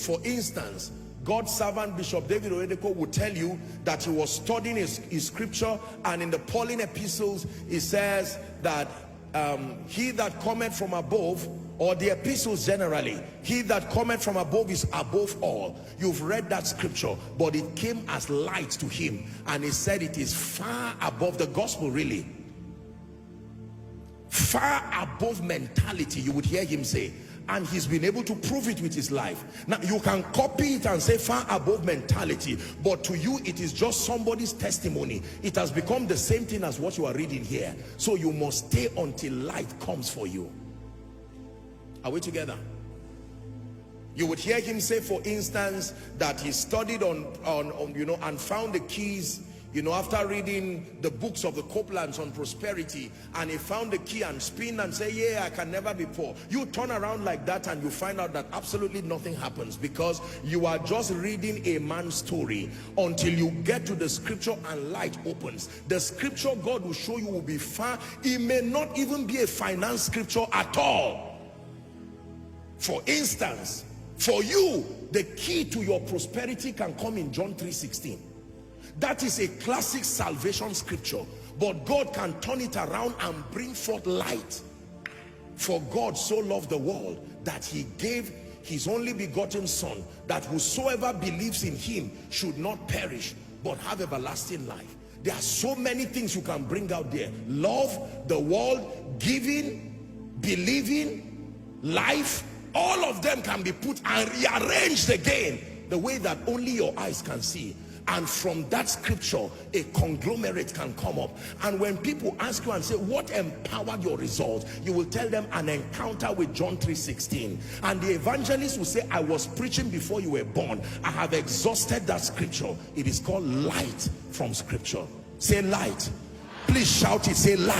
For instance, God's servant Bishop David Oyedepo would tell you that he was studying his scripture, and in the Pauline epistles he says that he that cometh from above, or the epistles generally, he that cometh from above is above all. You've read that scripture, but it came as light to him, and he said it is far above the gospel, really. Far above mentality, you would hear him say. And he's been able to prove it with his life. Now you can copy it and say far above mentality, but to you it is just somebody's testimony. It has become the same thing as what you are reading here. So you must stay until light comes for you. Are we together? You would hear him say, for instance, that he studied on and found the keys, after reading the books of the Copelands on prosperity, and he found the key and spin and say, yeah, I can never be poor. You turn around like that and you find out that absolutely nothing happens, because you are just reading a man's story until you get to the scripture and light opens. The scripture God will show you will be far. It may not even be a finance scripture at all. For instance, for you, the key to your prosperity can come in John 3:16. That is a classic salvation scripture, but God can turn it around and bring forth light. For God so loved the world that he gave his only begotten son, that whosoever believes in him should not perish but have everlasting life. There are so many things you can bring out there: love, the world, giving, believing, life. All of them can be put and rearranged again the way that only your eyes can see. And from that scripture, a conglomerate can come up. And when people ask you and say, what empowered your results? You will tell them an encounter with John 3:16. And the evangelist will say, I was preaching before you were born. I have exhausted that scripture. It is called light from scripture. Say light. Please shout it. Say light.